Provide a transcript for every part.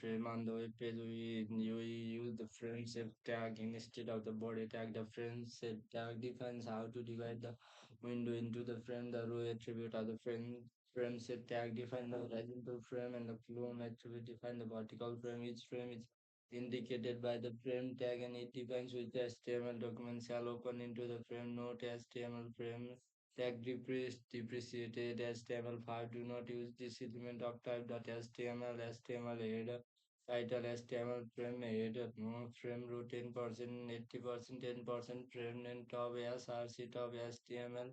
frame. On the web page, we use the frame shape tag instead of the body tag. The frame shape tag defines how to divide the window into the frame. The row attribute of the frame shape tag define the horizontal frame, and the clone attribute define the vertical frame. Each frame is indicated by the frame tag, and it defines which HTML document shall open into the frame. Note HTML frame tag depreciated HTML5. Do not use this element of type.html. HTML header title HTML frame header frame root 10%, 80%, 10% frame name top src top HTML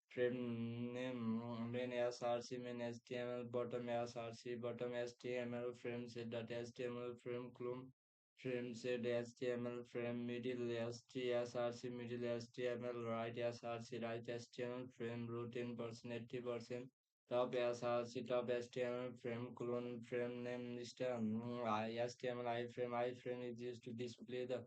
frame name main src main HTML bottom src bottom HTML frame set.html frame clone frame set HTML frame middle src middle HTML right src right HTML frame root 10% 80% top src top HTML frame clone frame name list HTML iframe is used to display the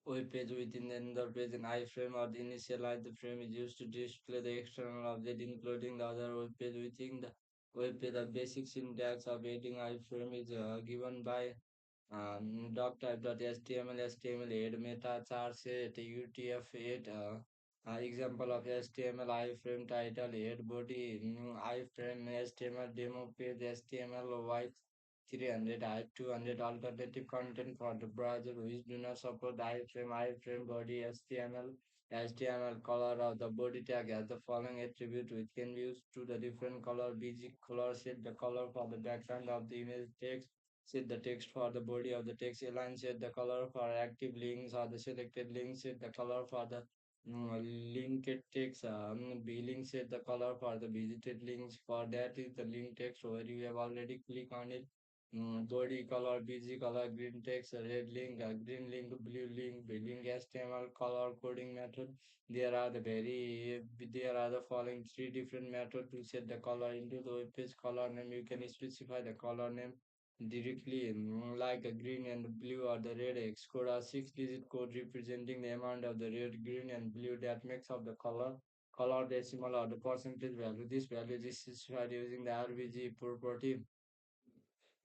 web page within another page. An iframe or the initialize the frame is used to display the external object including the other web page within the web page. The basic syntax of adding iframe is given by doc type.html HTML8 meta char set UTF-8 example of HTML iframe title 8 body iframe HTML demo page HTML y 300 I200 alternative content for the browser which do not support iframe body HTML color of the body tag as the following attribute which can be used to the different color basic color set the color for the background of the image text set the text for the body of the text align set the color for active links or the selected links set the color for the linked text link set the color for the visited links for that is the link text where you have already clicked on it body color busy color green text red link green link blue link link HTML color coding method there are the following three different methods to set the color into the web page color name you can specify the color name directly like a green and blue or the red X code or 6-digit code representing the amount of the red, green and blue that makes up the color decimal or the percentage value. This value is specified using the RBG property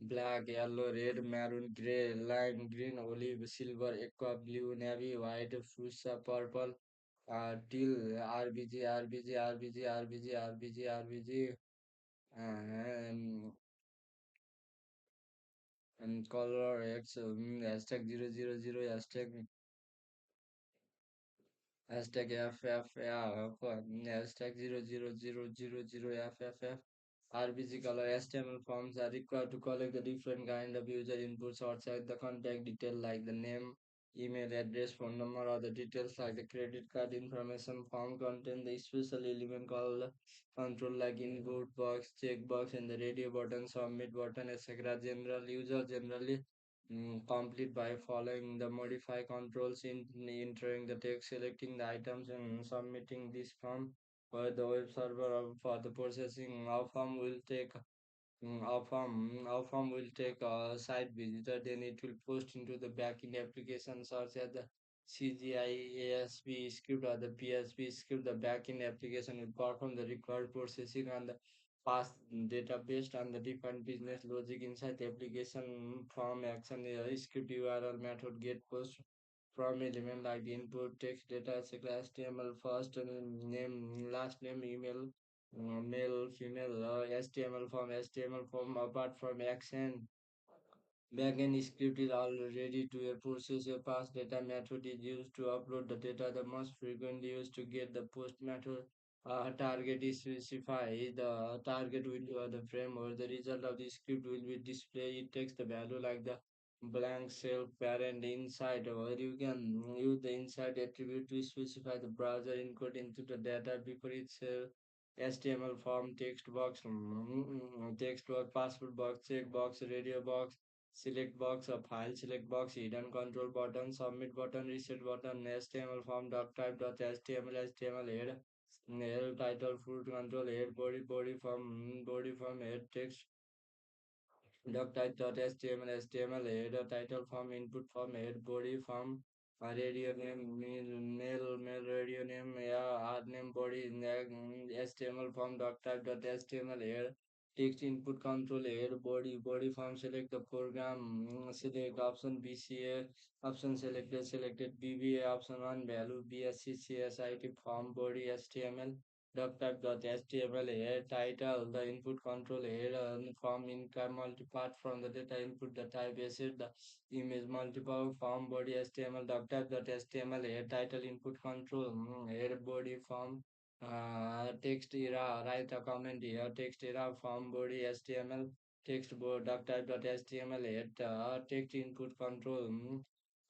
black, yellow, red, maroon, gray, lime, green, olive, silver, aqua, blue, navy, white, fuchsia, purple, teal, RBG, and color X hashtag 000 hashtag FF yeah hashtag 00000 FFF RBG color HTML forms are required to collect the different kind of user inputs outside the contact detail like the name, email address, phone number, or the details like the credit card information. Form contain the special element called control like input box, checkbox, and the radio button, submit button, etc. General user generally complete by following the modify controls in entering the text, selecting the items, and submitting this form for the web server for the processing. Our form will take a site visitor, then it will post into the backend application such as the CGI script or the PHP script. The backend application will perform the required processing on the past data based on the different business logic inside the application form action script URL method get post from element like the input text data etc. HTML first name last name email male, female, HTML form apart from action. Backend script is all ready to process a pass data method is used to upload the data. The most frequently used to get the post method. Target is specify the target window of the frame or the result of the script will be displayed. It takes the value like the blank cell parent inside or you can use the inside attribute to specify the browser encode into the data before it's HTML form text box password box check box radio box select box a file select box hidden control button submit button reset button HTML form dot type dot HTML head title full control head body form head text doc type dot HTML header title form input form head body form radio name mail radio name yeah art name body HTML form doc type dot HTML header Text input control air body form select the program select option BCA option selected BBA option 1 value BSC CSIT form body HTML doc type dot HTML air title the input control air form in multipart from the data input the type asset the image multiple form body HTML doc type dot HTML air title input control air body form text era, write a comment here, text era, form body, HTML, text board, doc type dot HTML, text input control,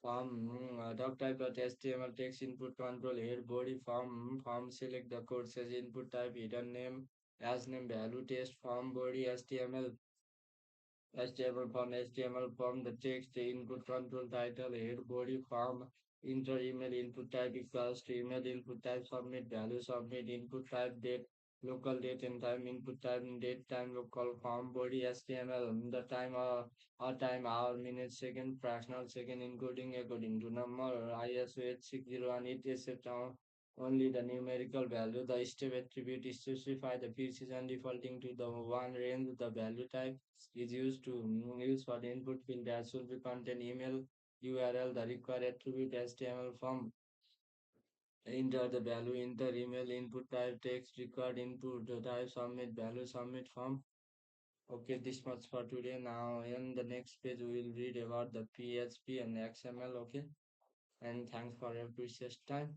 form, doc type dot HTML, text input control, head body, form, select the code, says input type, hidden name, as name, value, test, form body, HTML form, the text, the input control title, head body form, enter email input type equals to email input type submit value submit input type date local date and time input time date time local form body HTML the time time hour minute second fractional second encoding according to number ISO 860 and it is set down only the numerical value the step attribute is specify the precision defaulting to the one range the value type is used to use for the input field that should be contain email URL, the required attribute HTML form, enter the value, enter email input type, text required input the type, submit value, submit form. Okay, this much for today. Now, in the next page, we will read about the PHP and XML. Okay, and thanks for your precious time.